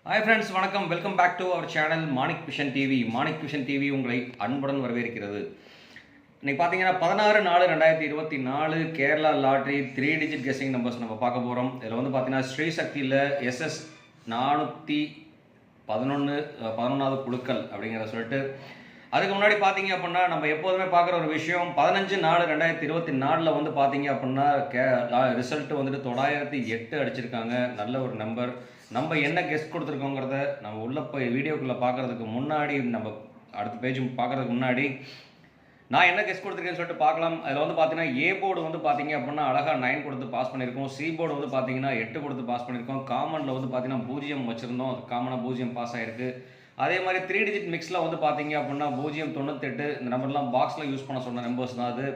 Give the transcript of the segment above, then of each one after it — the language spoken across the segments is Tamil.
ஹாய் ஃப்ரெண்ட்ஸ், வணக்கம். Welcome back to our channel Manik vision TV. Manik vision TV உங்களை அன்புடன் வரவேற்கிறது. இன்னைக்கு பார்த்தீங்கன்னா 16/4/2024 Kerala lottery 3 digit guessing numbers நம்ம பார்க்க போகிறோம். இதில் வந்து பார்த்தீங்கன்னா ஸ்ரீசக்தியில் SS 411வது குழுக்கள் அப்படிங்கிற சொல்லிட்டு, அதுக்கு முன்னாடி பார்த்தீங்க அப்படின்னா நம்ம எப்போதுமே பார்க்குற ஒரு விஷயம் 15/4/2024 வந்து பார்த்தீங்க அப்படின்னா ரிசல்ட் வந்துட்டு 908 அடிச்சிருக்காங்க. நல்ல ஒரு நம்பர். நம்ம என்ன கெஸ்ட் கொடுத்துருக்கோங்கிறத நம்ம உள்ளே போய் வீடியோக்குள்ளே பார்க்குறதுக்கு முன்னாடி, நம்ம அடுத்த பேஜ் பார்க்குறதுக்கு முன்னாடி நான் என்ன கெஸ்ட் கொடுத்துருக்கேன்னு சொல்லிட்டு பார்க்கலாம். அதில் வந்து பார்த்தீங்கன்னா ஏ போர்டு வந்து பார்த்தீங்க அப்படின்னா அழகாக 9 கொடுத்து பாஸ் பண்ணியிருக்கோம். சி போர்டு வந்து பார்த்தீங்கன்னா 8 கொடுத்து பாஸ் பண்ணியிருக்கோம். காமனில் வந்து பார்த்தீங்கன்னா 0 வச்சுருந்தோம். காமனாக 0 பாஸ் ஆகிருக்கு. அதே மாதிரி 3 டிஜிட் மிக்ஸில் வந்து பார்த்தீங்க அப்படின்னா 098 இந்த நம்பர்லாம் பாக்ஸில் யூஸ் பண்ண சொன்ன நம்பர்ஸ் தான் அது.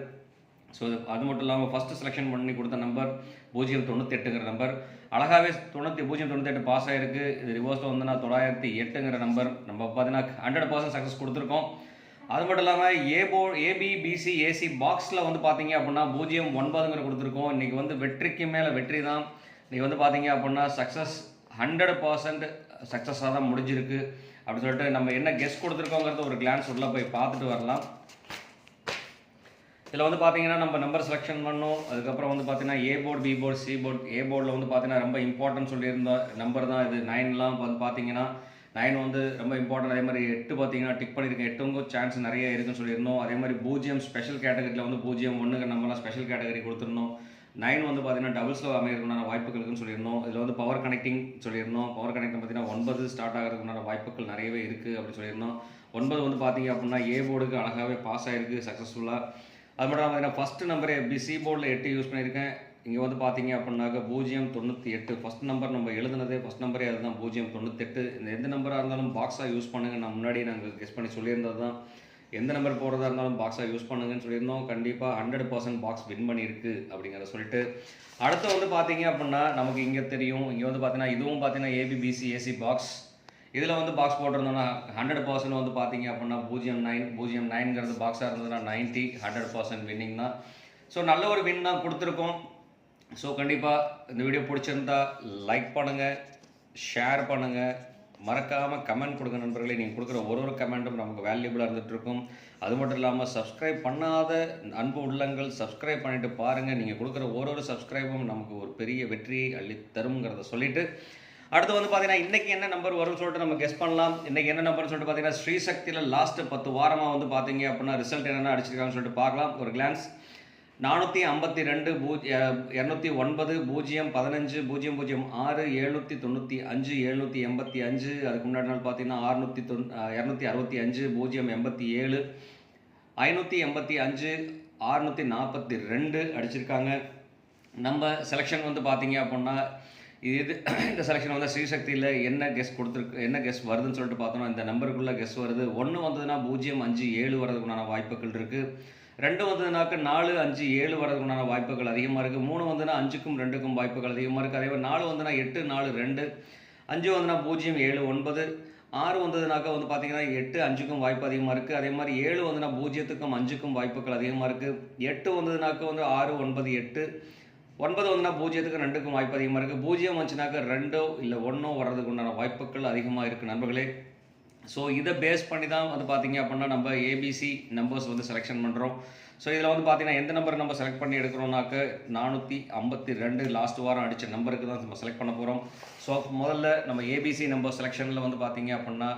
ஸோ அது மட்டும் இல்லாமல் ஃபஸ்ட்டு செலெக்ஷன் பண்ணி கொடுத்த நம்பர் 098ங்கிற நம்பர் அழகாகவே 098 பாஸ் ஆகிருக்கு. இது ரிவர்ஸில் வந்து நான் 908ங்கிற நம்பர் நம்ம பார்த்தீங்கன்னா 100% சக்ஸஸ் கொடுத்துருக்கோம். அது மட்டும் இல்லாமல் ஏபி பிசி ஏசி பாக்ஸில் வந்து பார்த்தீங்க அப்படின்னா 09ங்கிற கொடுத்துருக்கோம். இன்றைக்கி வந்து வெற்றிக்கு மேலே வெற்றி தான். இன்றைக்கி வந்து பார்த்தீங்க அப்படின்னா சக்ஸஸ் 100% சக்ஸஸாக தான் முடிஞ்சிருக்கு. அப்படி சொல்லிட்டு நம்ம என்ன கெஸ்ட் கொடுத்துருக்கோங்கிறத ஒரு கிளான்ஸ் உள்ளே போய் பார்த்துட்டு வரலாம். இதில் வந்து பார்த்தீங்கன்னா நம்ம நம்பர் செலெக்ஷன் பண்ணோம். அதுக்கப்புறம் வந்து பார்த்தீங்கன்னா A board, B board, C board. A போர்டில் வந்து பார்த்தீங்கன்னா ரொம்ப இம்பார்ட்டன்ட் சொல்லியிருந்த நம்பர் தான் இது. 9லாம் வந்து பார்த்தீங்கன்னா 9 வந்து ரொம்ப இம்பார்ட்டன்ட். அதே மாதிரி 8 பார்த்தீங்கன்னா டிக் பண்ணியிருக்கேன். 8க்கும் சான்ஸ் நிறைய இருக்குன்னு சொல்லியிருந்தோம். அதே மாதிரி 0 ஸ்பெஷல் கேட்டகரியில் வந்து 0 நம்பர்லாம் ஸ்பெஷல் கேட்டகரி கொடுத்துருந்தோம். 9 வந்து பார்த்தீங்கன்னா டபுள்ஸில் அமைகிறதுக்குண்டான வாய்ப்புகள் இருக்குன்னு சொல்லியிருந்தோம். இதில் வந்து பவர் கனெக்டிங் சொல்லியிருந்தோம். பவர் கனெக்டிங் பார்த்தீங்கன்னா 9 ஸ்டார்ட் ஆகிறதுக்குண்டான வாய்ப்புகள் நிறையவே இருக்குது அப்படின்னு சொல்லியிருந்தோம். 9 வந்து பார்த்தீங்க அப்படின்னா ஏ போர்டுக்கு அழகாகவே பாஸ் ஆகிருக்கு சக்ஸஸ்ஃபுல்லாக. அது மட்டும் பார்த்தீங்கன்னா ஃபஸ்ட்டு நம்பர் சி போர்டில் 8 யூஸ் பண்ணியிருக்கேன். இங்கே வந்து பார்த்தீங்க அப்படின்னாக்க 098 ஃபஸ்ட் நம்பர் நம்ம எழுதுனதே ஃபஸ்ட் நம்பரே அதுதான் 098. இந்த எந்த நம்பராக இருந்தாலும் பாக்ஸாக யூஸ் பண்ணுங்கள். நான் முன்னாடி நாங்கள் கெஸ் பண்ணி சொல்லியிருந்தது தான். எந்த நம்பர் போடுறதா இருந்தாலும் பாக்ஸாக யூஸ் பண்ணுங்கன்னு சொல்லியிருந்தோம். கண்டிப்பாக 100% பாக்ஸ் வின் பண்ணியிருக்கு அப்படிங்கிறத சொல்லிட்டு, அடுத்து வந்து பார்த்தீங்க அப்படின்னா நமக்கு இங்கே தெரியும். இங்கே வந்து பார்த்தீங்கன்னா இதுவும் பார்த்தீங்கன்னா ஏபிபிசி ஏசி பாக்ஸ். இதில் வந்து பாக்ஸ் போட்டிருந்தோன்னா 100% வந்து பார்த்தீங்க அப்படின்னா 09ங்கிறது பாக்ஸாக இருந்ததுன்னா 90 100% வின்னிங் தான். ஸோ நல்ல ஒரு வின் தான் கொடுத்துருக்கோம். ஸோ கண்டிப்பாக இந்த வீடியோ பிடிச்சிருந்தா லைக் பண்ணுங்கள், ஷேர் பண்ணுங்கள், மறக்காமல் கமெண்ட் கொடுங்க நண்பர்களே. நீங்கள் கொடுக்குற ஒரு கமெண்ட்டும் நமக்கு வேல்யூபிளாக இருந்துகிட்ருக்கும். அது மட்டும் இல்லாமல் சப்ஸ்கிரைப் பண்ணாத அன்பு உள்ளங்கள் சப்ஸ்கிரைப் பண்ணிவிட்டு பாருங்கள். நீங்கள் கொடுக்குற ஒரு சப்ஸ்கிரைபும் நமக்கு ஒரு பெரிய வெற்றியை அள்ளி தருங்கிறத சொல்லிவிட்டு, அடுத்து வந்து பார்த்தீங்கன்னா இன்றைக்கி என்ன நம்பர் வரும்னு சொல்லிட்டு நம்ம கெஸ் பண்ணலாம். இன்றைக்கி என்ன நம்பர்னு சொல்லிட்டு பார்த்தீங்கன்னா ஸ்ரீசக்தியில் லாஸ்ட்டு 10 வாரமாக வந்து பார்த்தீங்க அப்படின்னா ரிசல்ட் என்னென்ன அடிச்சிருக்காங்கன்னு சொல்லிட்டு பார்க்கலாம். ஒரு கிளான்ஸ் 452 209 0 15 006 795 785. அதுக்கு முன்னாடி நாள் பார்த்தீங்கன்னா 265 087 585 642 அடிச்சிருக்காங்க. நம்ம செலெக்ஷன் வந்து பார்த்தீங்க அப்படின்னா இந்த செலெக்ஷன் வந்து ஸ்ரீசக்தியில் என்ன கெஸ் வருதுன்னு சொல்லிட்டு பார்த்தோம்னா இந்த நம்பருக்குள்ளே கெஸ் வருது. 1 வந்ததுன்னா 057 வரதுக்குண்டான வாய்ப்புகள் இருக்குது. 2 வந்ததுனாக்க 4 5 7 வரதுக்குண்டான வாய்ப்புகள் அதிகமாக இருக்குது. 3 வந்துன்னா 5க்கும் 2க்கும் வாய்ப்புகள் அதிகமாக இருக்குது. அதே மாதிரி 4 வந்துன்னா 8 4 2, 5 வந்துன்னா 0 7 9, 6 வந்ததுனாக்கா வந்து பார்த்தீங்கன்னா 8 5க்கும் வாய்ப்பு அதிகமாக இருக்குது. அதே மாதிரி 7 வந்துன்னா 0க்கும் 5க்கும் வாய்ப்புகள் அதிகமாக இருக்குது. 8 வந்ததுனாக்கா வந்து 6 9 8, 9 வந்துன்னா 0க்கும் 2க்கும் வாய்ப்பு அதிகமாக இருக்குது. 0 வந்துச்சுனாக்கா 2 இல்லை 1 வர்றதுக்கு உண்டான வாய்ப்புகள் அதிகமாக இருக்குது நண்பர்களே. ஸோ இதை பேஸ் பண்ணி தான் வந்து பார்த்தீங்க அப்படின்னா நம்ம ஏபிசி நம்பர்ஸ் வந்து செலெக்ஷன் பண்ணுறோம். ஸோ இதில் வந்து பார்த்தீங்கன்னா எந்த நம்பர் நம்ம செலக்ட் பண்ணி எடுக்கிறோம்னாக்க 452 லாஸ்ட் வாரம் அடித்த நம்பருக்கு தான் நம்ம செலக்ட் பண்ண போகிறோம். ஸோ முதல்ல நம்ம ஏபிசி நம்பர் செலெக்ஷனில் வந்து பார்த்தீங்க அப்படின்னா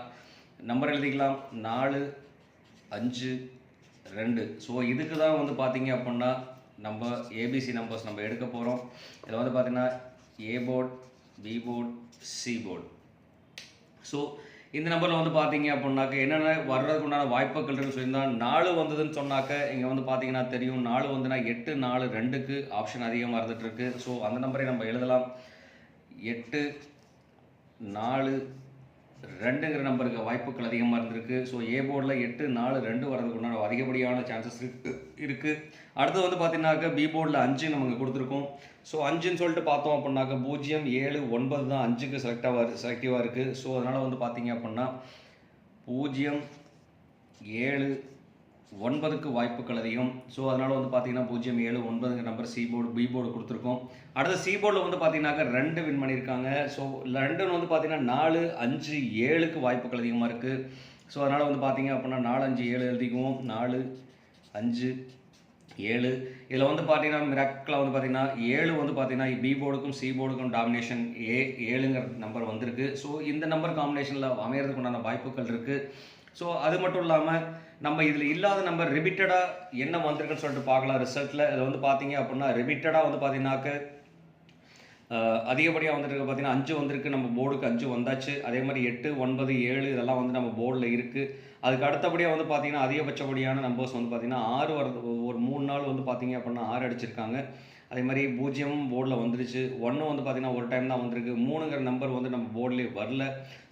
நம்பர் எழுதிக்கலாம் 4 5 2. ஸோ இதுக்கு தான் வந்து பார்த்தீங்க அப்படின்னா நம்ம ஏபிசி நம்பர்ஸ் நம்ம எடுக்க போகிறோம். இதில் வந்து பார்த்தீங்கன்னா A board, B board, C board. So இந்த நம்பரில் வந்து பார்த்தீங்க அப்படின்னாக்க என்னென்ன வர்றதுக்கு உண்டான வாய்ப்புகள் இருக்குன்னு சொல்லியிருந்தால் 4 வந்ததுன்னு சொன்னாக்க இங்கே வந்து பார்த்தீங்கன்னா தெரியும். 4 வந்துன்னா 8 4 2க்கு ஆப்ஷன் அதிகமாக இருந்துகிட்ருக்கு. ஸோ அந்த நம்பரை நம்ம எழுதலாம். 8 4 2ங்கிற நம்பருக்கு வாய்ப்புகள் அதிகமாக இருந்திருக்கு. ஸோ ஏ போர்டில் 8 4 2 வரதுக்கு உண்டான அதிகப்படியான சான்சஸ் இருக்குது. அடுத்து வந்து பார்த்தீங்கன்னாக்க பி போர்டில் 5 நமக்கு கொடுத்துருக்கோம். ஸோ 5ன்னு சொல்லிட்டு பார்த்தோம் அப்படின்னாக்க 0 7 9 தான் 5க்கு செலக்டிவாக இருக்குது. ஸோ அதனால் வந்து பார்த்தீங்க அப்படின்னா 0 7 9க்கு வாய்ப்புகள் அதிகம். ஸோ அதனால் வந்து பார்த்தீங்கன்னா 079ங்கிற number C board B board கொடுத்துருக்கோம். அடுத்து சி போர்டில் வந்து பார்த்தீங்கன்னாக்கா 2 வின் பண்ணியிருக்காங்க. ஸோ 2 வந்து பார்த்தீங்கன்னா 4, 5, 7க்கு வாய்ப்புகள் அதிகமாக இருக்குது. ஸோ அதனால் வந்து பார்த்தீங்க அப்படின்னா 4, 5, 7 எழுதிக்குவோம். 4, 5, 7 இதில் வந்து பார்த்தீங்கன்னா மிராக்கில் வந்து பார்த்தீங்கன்னா 7 வந்து பார்த்தீங்கன்னா பி போர்டுக்கும் சி போர்டுக்கும் டாமினேஷன் 7ங்கிற நம்பர் வந்திருக்கு. ஸோ இந்த நம்பர் காம்பினேஷனில் அமையறதுக்கு உண்டான வாய்ப்புகள் இருக்குது. ஸோ அது மட்டும் இல்லாமல் நம்ம இதில் இல்லாத நம்பர் ரிப்பீட்டடாக என்ன வந்திருக்குன்னு சொல்லிட்டு பார்க்கலாம் ரிசல்ட்டில். இதில் வந்து பார்த்தீங்க அப்படின்னா ரிப்பீட்டடாக வந்து பார்த்தீங்கன்னாக்க அதிகப்படியாக வந்துருக்கு பார்த்தீங்கன்னா 5 வந்திருக்கு. நம்ம போர்டுக்கு 5 வந்தாச்சு. அதே மாதிரி 8, 9, 7 இதெல்லாம் வந்து நம்ம போர்டில் இருக்குது. அதுக்கு அடுத்தபடியாக வந்து பார்த்தீங்கன்னா அதிகபட்சப்படியான நம்பர்ஸ் வந்து பார்த்தீங்கன்னா 6 வரது. ஒரு 3 நாள் வந்து பார்த்தீங்க அப்படின்னா 6 அடிச்சிருக்காங்க. அதே மாதிரி 0 போர்டில் வந்துருச்சு. 1 வந்து பார்த்தீங்கன்னா ஒரு டைம் தான் வந்திருக்கு. 3ங்கிற நம்பர் வந்து நம்ம போர்ட்லேயே வரல.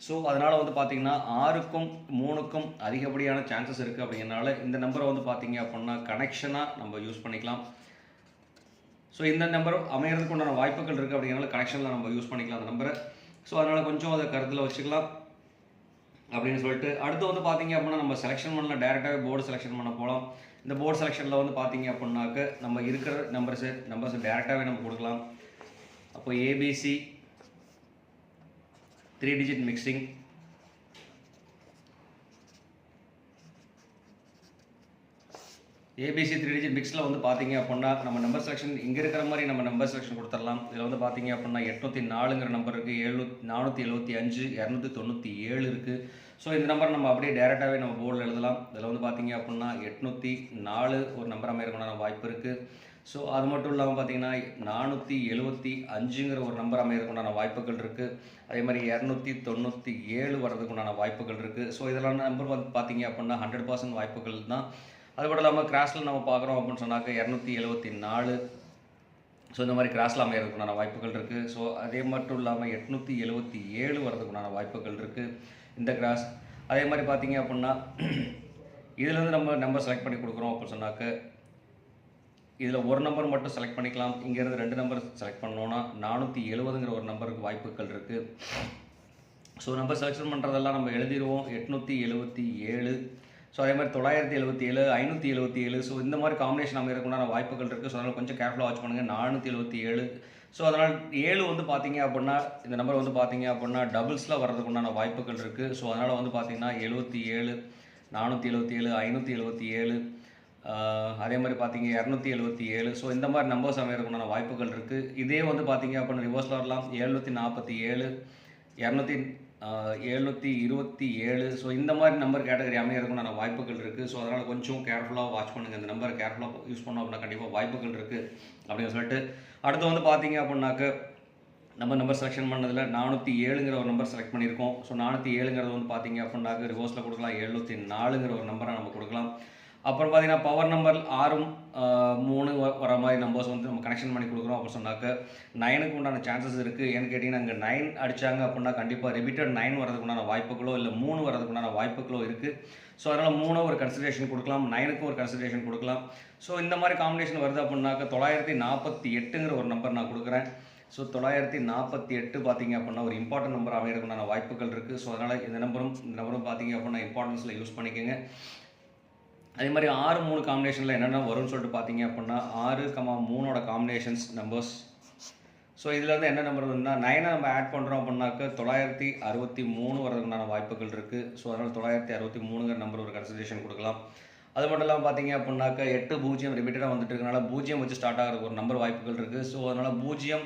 ஸோ அதனால் வந்து பார்த்தீங்கன்னா 6க்கும் 3க்கும் அதிகப்படியான சான்சஸ் இருக்குது. அப்படிங்கிறனால இந்த நம்பரை வந்து பார்த்தீங்க அப்படின்னா கனெக்ஷனாக நம்ம யூஸ் பண்ணிக்கலாம். ஸோ இந்த நம்பரும் அமையறதுக்கு உண்டான வாய்ப்புகள் இருக்குது. அப்படிங்கிறனால கனெக்ஷனில் நம்ம யூஸ் பண்ணிக்கலாம் அந்த நம்பரை. ஸோ அதனால் கொஞ்சம் அதை கருத்தில் வச்சுக்கலாம் அப்படின்னு சொல்லிட்டு அடுத்து வந்து பார்த்தீங்க அப்படின்னா நம்ம செலெக்ஷன் பண்ணல டேரெக்டாகவே போர்டு செலெக்ஷன் பண்ண போகலாம். இந்த போர்டு செலெக்ஷனில் வந்து பார்த்தீங்க அப்படின்னாக்க நம்ம இருக்கிற நம்பர்ஸை டேரெக்டாகவே நம்ம கொடுக்கலாம். அப்போ ABC 3 digit mixing ABC 3 digit மிக்ஸில் வந்து பார்த்தீங்க அப்படின்னா நம்ம நம்பர் செலெக்ஷன் இங்கே இருக்கிற மாதிரி நம்ம நம்பர் செலெக்ஷன் கொடுத்துடலாம். இதில் வந்து பார்த்தீங்க அப்படின்னா 804ங்கிற நம்பர் இருக்குது, 475, 297 இருக்குது. ஸோ இந்த நம்பர் நம்ம அப்படியே டேரெக்டாகவே நம்ம போர்டில் எழுதலாம். இதில் வந்து பார்த்தீங்க அப்படின்னா 804 ஒரு நம்பர் அமையறதுக்கான வாய்ப்பு இருக்குது. ஸோ அது மட்டும் இல்லாமல் பார்த்தீங்கன்னா 475ங்கிற ஒரு நம்பர் அமையறதுக்குண்டான வாய்ப்புகள் இருக்குது. அதே மாதிரி 297 வர்றதுக்குண்டான வாய்ப்புகள் இருக்குது. ஸோ இதெல்லாம் நம்பர் வந்து பார்த்தீங்க அப்படின்னா 100% வாய்ப்புகள் தான். அது மட்டும் இல்லாமல் கிராஸில் நம்ம பார்க்குறோம் அப்படின்னு சொன்னாக்க 274. ஸோ இந்த மாதிரி கிராஸில் அமையறதுக்குண்டான வாய்ப்புகள் இருக்குது. ஸோ அதே மட்டும் இல்லாமல் 877 வர்றதுக்குண்டான வாய்ப்புகள் இருக்குது இந்த கிராஸ். அதே மாதிரி பார்த்தீங்க அப்படின்னா இதுலேருந்து நம்ம நம்பர் செலக்ட் பண்ணி கொடுக்குறோம் அப்படின்னு சொன்னாக்க இதில் ஒரு நம்பர் மட்டும் செலக்ட் பண்ணிக்கலாம். இங்கேருந்து 2 நம்பர் செலக்ட் பண்ணோன்னா 470ங்கிற ஒரு நம்பருக்கு வாய்ப்புகள் இருக்குது. ஸோ நம்பர் செலெக்ஷன் பண்ணுறதெல்லாம் நம்ம எழுதிடுவோம். 877. ஸோ அதே மாதிரி 977, 577. ஸோ இந்த மாதிரி காம்பினேஷன் அமையறதுக்குண்டான வாய்ப்புகள் இருக்குது. ஸோ அதனால் கொஞ்சம் கேர்ஃபுல்லாக வாட்ச் பண்ணுங்கள். 477. ஸோ அதனால் 7 வந்து பார்த்தீங்க அப்படின்னா இந்த நம்பர் வந்து பார்த்தீங்க அப்படின்னா டபுள்ஸில் வர்றதுக்குண்டான வாய்ப்புகள் இருக்குது. ஸோ அதனால் வந்து பார்த்தீங்கன்னா 77, 477, 577, அதே மாதிரி பார்த்தீங்க 277. ஸோ இந்த மாதிரி நம்பர்ஸ் அமையறதுக்குண்டான வாய்ப்புகள் இருக்குது. இதே வந்து பார்த்தீங்க அப்படின்னா ரிவர்ஸில் வரலாம். 747, 727. ஸோ இந்த மாதிரி நம்பர் கேட்டகரி அமையறதுக்குண்டான வாய்ப்புகள் இருக்குது. ஸோ அதனால் கொஞ்சம் கேர்ஃபுல்லாக வாட்ச் பண்ணுங்கள். இந்த நம்பர் கேர்ஃபுல்லாக யூஸ் பண்ணோம் அப்படின்னா கண்டிப்பாக வாய்ப்புகள் இருக்குது அப்படின்னு சொல்லிட்டு அடுத்து வந்து பார்த்தீங்க அப்படின்னாக்க நம்ம நம்பர் செலெக்ஷன் பண்ணதில் 407ங்கிற ஒரு நம்பர் செலக்ட் பண்ணியிருக்கோம். ஸோ 407ங்கிறது வந்து பார்த்தீங்க அப்படின்னாக்க ரிவர்ஸில் கொடுக்கலாம். 704ங்கிற ஒரு நம்பரை நம்ம கொடுக்கலாம். அப்புறம் பார்த்தீங்கன்னா பவர் நம்பர் 6, 3 வர மாதிரி நம்பர்ஸ் வந்து நம்ம கனெக்ஷன் பண்ணி கொடுக்குறோம் அப்படின்னு சொன்னாக்க 9க்கு உண்டான சான்சஸ் இருக்குது. ஏன்னு கேட்டிங்கன்னா அங்கே 9 அடித்தாங்க அப்படின்னா கண்டிப்பாக ரிப்பீட்டட் 9 வரதுக்குண்டான வாய்ப்புகளோ இல்லை 3 வரதுக்குண்டான வாய்ப்புகளோ இருக்குது. ஸோ அதனால் 3 ஒரு கன்சிடரேஷன் கொடுக்கலாம், 9க்கு ஒரு கன்சிடரேஷன் கொடுக்கலாம். ஸோ இந்த மாதிரி காம்பினேஷன் வருது அப்படின்னாக்க 948ங்கிற ஒரு நம்பர் நான் கொடுக்குறேன். ஸோ 948 பார்த்தீங்க அப்படின்னா ஒரு இம்பார்ட்டன்ட் நம்பர் அமையறதுக்குண்டான வாய்ப்புகள் இருக்குது. ஸோ அதனால் இந்த நம்பரும் பார்த்தீங்க அப்படின்னா இம்பார்ட்டன்ஸில் யூஸ் பண்ணிக்கோங்க. அதே மாதிரி 6, 3 காம்பினேஷனில் என்னென்ன வரும்னு சொல்லிட்டு பார்த்தீங்க அப்படின்னா 6, 3ஓட காம்பினேஷன்ஸ் நம்பர்ஸ். ஸோ இதில் வந்து என்ன நம்பர் வருதுன்னா 9 நம்ம ஆட் பண்ணுறோம் அப்படின்னாக்க 963 வரதுக்குண்டான வாய்ப்புகள் இருக்குது. ஸோ அதனால் 963ங்கிற நம்பர் ஒரு கன்சிடரேஷன் கொடுக்கலாம். அது மட்டும் இல்லாமல் பார்த்தீங்க அப்படின்னாக்க 8, 0 ரிப்பீட்டடாக வந்துட்டு இருக்கனால 0 வச்சு ஸ்டார்ட் ஆகிறதுக்கு ஒரு நம்பர் வாய்ப்புகள் இருக்குது. ஸோ அதனால் 0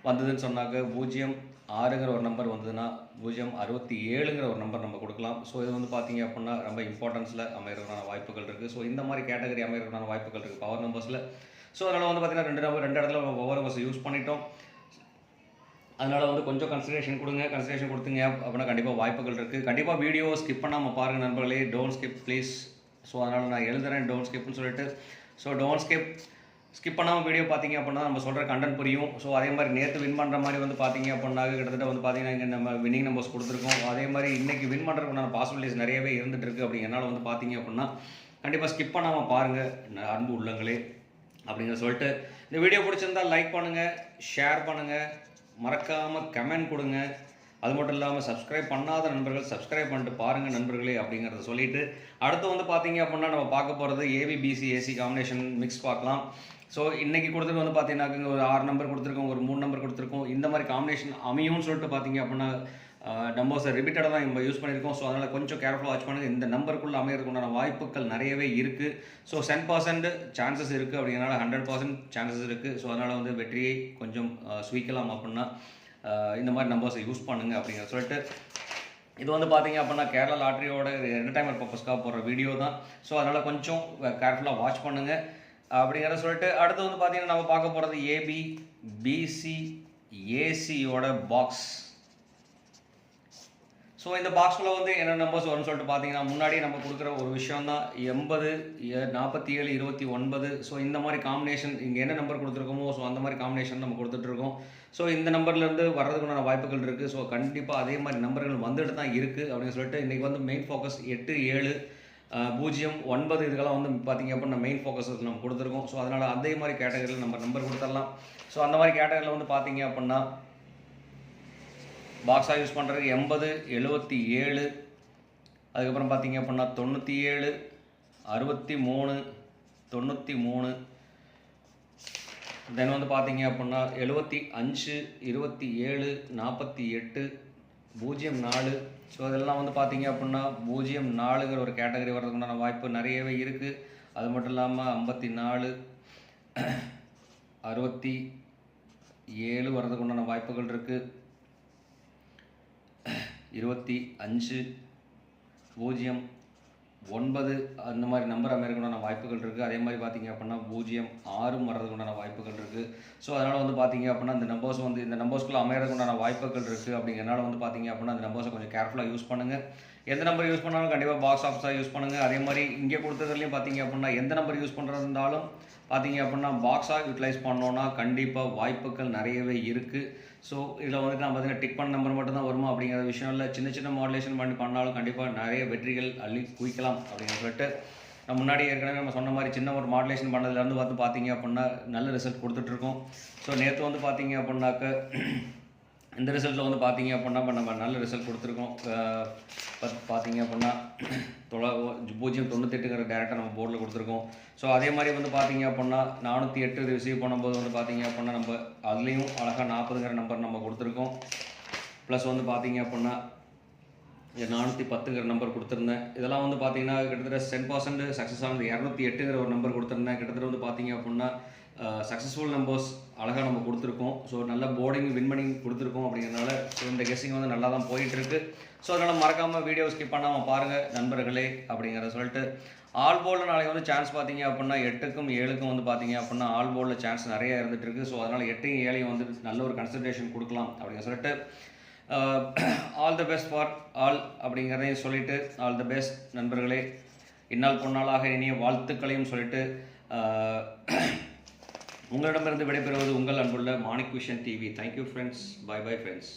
வந்ததுன்னு சொன்னாக்க 06ங்கிற ஒரு நம்பர் வந்ததுன்னா 067ங்கிற ஒரு நம்பர் நம்ம கொடுக்கலாம். ஸோ இது வந்து பார்த்தீங்க அப்படின்னா ரொம்ப இம்பார்ட்டன்ஸில் அமையறதுக்கான வாய்ப்புகள் இருக்குது. ஸோ இந்த மாதிரி கேட்டகரி அமையறதுக்கான வாய்ப்புகள் இருக்குது பவர் நம்பர்ஸில். ஸோ அதனால் வந்து பார்த்தீங்கன்னா 2 இடத்துல நம்ம பவர் நம்பர்ஸ் யூஸ் பண்ணிட்டோம். அதனால் வந்து கொஞ்சம் கன்சிடரேஷன் கொடுத்துங்க அப்படின்னா கண்டிப்பாக வாய்ப்புகள் இருக்குது. கண்டிப்பாக வீடியோ ஸ்கிப் பண்ணாமல் பாருங்கள் நண்பர்களே. Don't skip please. ஸோ அதனால் நான் எழுதுகிறேன் டோன்ட் ஸ்கிப்னு சொல்லிட்டு. ஸோ டோன்ட் ஸ்கிப் பண்ணாமல் வீடியோ பார்த்தீங்க அப்படின்னா நம்ம சொல்கிற கண்டென்ட் புரியும். ஸோ அதே மாதிரி நேற்று வின் பண்ணுற மாதிரி வந்து பார்த்தீங்க அப்படின்னா கிட்டத்தட்ட வந்து பார்த்தீங்கன்னா இங்கே நம்ம வின்னிங் நம்பர்ஸ் கொடுத்துருக்கோம். அதே மாதிரி இன்றைக்கி வின் பண்ணுறதுக்குண்டான பாசிபிலிட்டிஸ் நிறையவே இருந்துகிட்டு இருக்குது. அப்படிங்கிறனால வந்து பார்த்தீங்க அப்படின்னா கண்டிப்பாக ஸ்கிப் பண்ணாமல் பாருங்கள் அன்பு உள்ளங்களே அப்படிங்கிற சொல்லிட்டு இந்த வீடியோ பிடிச்சிருந்தால் லைக் பண்ணுங்கள், ஷேர் பண்ணுங்கள், மறக்காமல் கமெண்ட் கொடுங்க. அது மட்டும் இல்லாமல் சப்ஸ்கிரைப் பண்ணாத நண்பர்கள் சப்ஸ்கிரைப் பண்ணிட்டு பாருங்கள் நண்பர்களே அப்படிங்கிறத சொல்லிட்டு அடுத்து வந்து பார்த்தீங்க அப்படின்னா நம்ம பார்க்க போகிறது ஏபிபிசி ஏசி காம்பினேஷன் மிக்ஸ் பார்க்கலாம். ஸோ இன்றைக்கி கொடுத்துருக்கு வந்து பார்த்தீங்கன்னா ஒரு 6 நம்பர் கொடுத்துருக்கோம், ஒரு 3 நம்பர் கொடுத்துருக்கோம். இந்த மாதிரி காம்பினேஷன் அமையும்னு சொல்லிட்டு பார்த்தீங்க அப்படின்னா நம்பர்ஸை ரிப்பீட்டடாக தான் நம்ம யூஸ் பண்ணியிருக்கோம். ஸோ அதனால் கொஞ்சம் கேர்ஃபுல்லாக வாட்ச் பண்ணுங்கள். இந்த நம்பருக்குள்ளே அமையறதுக்குண்டான வாய்ப்புகள் நிறையவே இருக்குது. ஸோ 10% சான்சஸ் இருக்குது அப்படிங்கிறனால 100% சான்சஸ் இருக்குது. ஸோ அதனால் வந்து வெற்றியை கொஞ்சம் சுவிக்கலாம் அப்படின்னா இந்த மாதிரி நம்பர்ஸை யூஸ் பண்ணுங்கள் அப்படிங்கிற சொல்லிட்டு இது வந்து பார்த்தீங்க அப்படின்னா கேரளா லாட்ரியோட என்டர்டைன்மெண்ட் பர்பஸ்க்காக போடுற வீடியோ தான். ஸோ அதனால் கொஞ்சம் கேர்ஃபுல்லாக வாட்ச் பண்ணுங்கள் அப்படிங்கிறத சொல்லிட்டு அடுத்து வந்து பார்த்தீங்கன்னா நம்ம பார்க்க போகிறது ஏபி பிசி ஏசியோட பாக்ஸ். ஸோ இந்த பாக்ஸில் வந்து என்ன நம்பர்ஸ் வரும்னு சொல்லிட்டு பார்த்தீங்கன்னா முன்னாடியே நம்ம கொடுக்குற ஒரு விஷயம் தான் 80 47 29. ஸோ இந்த மாதிரி காம்பினேஷன் இங்கே என்ன நம்பர் கொடுத்துருக்கோமோ ஸோ அந்த மாதிரி காம்பினேஷன் நம்ம கொடுத்துட்ருக்கோம். ஸோ இந்த நம்பர்லேருந்து வர்றதுக்குண்டான வாய்ப்புகள் இருக்குது. ஸோ கண்டிப்பாக அதே மாதிரி நம்பர்கள் வந்துட்டு தான் இருக்குது அப்படின்னு சொல்லிட்டு இன்றைக்கி வந்து மெயின் ஃபோக்கஸ் 8 7 0 9 இதுக்கெல்லாம் வந்து பார்த்தீங்க அப்படின்னா மெயின் ஃபோக்கஸ் நம்ம கொடுத்துருக்கோம். ஸோ அதனால் அதே மாதிரி கேட்டகரியில் நம்ம நம்பர் கொடுத்துடலாம். ஸோ அந்த மாதிரி கேட்டகரியில் வந்து பார்த்தீங்க அப்படின்னா பாக்ஸாக யூஸ் பண்ணுறதுக்கு 80 77, அதுக்கப்புறம் பார்த்தீங்க அப்படின்னா 97 63 93, தென் வந்து பார்த்தீங்க அப்படின்னா 75 27 48 04. ஸோ இதெல்லாம் வந்து பார்த்தீங்க அப்படின்னா 04ங்கிற ஒரு கேட்டகரி வர்றதுக்குண்டான வாய்ப்பு நிறையவே இருக்குது. அது மட்டும் இல்லாமல் 54 67 வர்றதுக்குண்டான வாய்ப்புகள் இருக்குது. 25 0 9 அந்த மாதிரி நம்பர் அமையறதுக்குண்டான வாய்ப்புகள் இருக்குது. அதே மாதிரி பார்த்தீங்க அப்படின்னா 0 6 வர்றதுக்குண்டான வாய்ப்புகள் இருக்குது. ஸோ அதனால் வந்து பார்த்தீங்க அப்படின்னா இந்த நம்பர்ஸ் வந்து இந்த நம்பர்ஸ்க்குள்ளே அமையறதுக்குண்டான வாய்ப்புகள் இருக்குது. அப்படிங்கிறனால வந்து பார்த்தீங்க அப்படின்னா அந்த நம்பர்ஸை கொஞ்சம் கேர்ஃபுல்லாக யூஸ் பண்ணுங்கள். எந்த நம்பர் யூஸ் பண்ணாலும் கண்டிப்பாக பாக்ஸ் ஆஃபீஸாக யூஸ் பண்ணுங்கள். அதே மாதிரி இங்கே கொடுத்ததுலேயும் பார்த்தீங்க அப்படின்னா எந்த நம்பர் யூஸ் பண்ணுறது இருந்தாலும் பார்த்தீங்க அப்படின்னா பாக்ஸாக யூட்டிலைஸ் பண்ணோன்னா கண்டிப்பாக வாய்ப்புகள் நிறையவே இருக்குது. ஸோ இதில் வந்துட்டு நான் பார்த்தீங்கன்னா டிக் பண்ண நம்பர் மட்டும் தான் வருமா அப்படிங்கிற விஷயம் இல்லை. சின்ன சின்ன மாடுலேஷன் பண்ணாலும் கண்டிப்பாக நிறைய வெற்றிகள் அள்ளி குவிக்கலாம் அப்படின்னு சொல்லிட்டு நம்ம முன்னாடி ஏற்கனவே நம்ம சொன்ன மாதிரி சின்ன ஒரு மாடுலேஷன் பண்ணதுலேருந்து பார்த்தீங்க அப்படின்னா நல்ல ரிசல்ட் கொடுத்துட்ருக்கோம். ஸோ நேற்று வந்து பார்த்தீங்க அப்படின்னாக்க இந்த ரிசல்ட்டில் வந்து பார்த்தீங்க அப்படின்னா நம்ம நல்ல ரிசல்ட் கொடுத்துருக்கோம். பார்த்தீங்க அப்படின்னா 098ங்கிற டேரெக்டாக நம்ம போர்டில் கொடுத்துருக்கோம். ஸோ அதே மாதிரி வந்து பார்த்தீங்க அப்படின்னா 408 ரிசீவ் பண்ணும்போது வந்து பார்த்தீங்க அப்படின்னா நம்ம அதுலேயும் அழகாக 40ங்கிற நம்பர் நம்ம கொடுத்துருக்கோம். ப்ளஸ் வந்து பார்த்தீங்க அப்படின்னா 410ங்கிற நம்பர் கொடுத்துருந்தேன். இதெல்லாம் வந்து பார்த்தீங்கன்னா கிட்டத்தட்ட 10% சக்ஸஸ் ஆனது. 208ங்கிற ஒரு நம்பர் கொடுத்துருந்தேன். கிட்டத்தட்ட வந்து பார்த்தீங்க அப்படின்னா சக்ஸஸ்ஃபுல் நம்பர்ஸ் அழகாக நம்ம கொடுத்துருக்கோம். ஸோ நல்ல போர்டிங் வின்மனிங் கொடுத்துருக்கோம் அப்படிங்கிறனால ஸோ இந்த கெஸ்ஸிங் வந்து நல்லா தான் போயிட்டுருக்கு. ஸோ அதனால் மறக்காமல் வீடியோ ஸ்கிப் பண்ணாமல் பாருங்கள் நண்பர்களே அப்படிங்கிறத சொல்லிட்டு ஆல் போர்டில் நாளைக்கு வந்து சான்ஸ் பார்த்தீங்க அப்படின்னா 8க்கும் 7க்கும் வந்து பார்த்தீங்க அப்படின்னா ஆல் போர்டில் சான்ஸ் நிறைய இருந்துகிட்ருக்கு. ஸோ அதனால் 8யும் 7யும் வந்து நல்ல ஒரு கன்சிடரேஷன் கொடுக்கலாம் அப்படிங்கிற சொல்லிட்டு all the best for all அப்படிங்கிறதையும் சொல்லிவிட்டு ஆல் த பெஸ்ட் நண்பர்களே. இந்நாள் பொன்னாளாக இனிய வாழ்த்துக்களையும் சொல்லிட்டு உங்களிடமிருந்து விடைபெறுவது உங்கள் அன்புள்ள Manik vision TV. Thank you friends. Bye bye friends.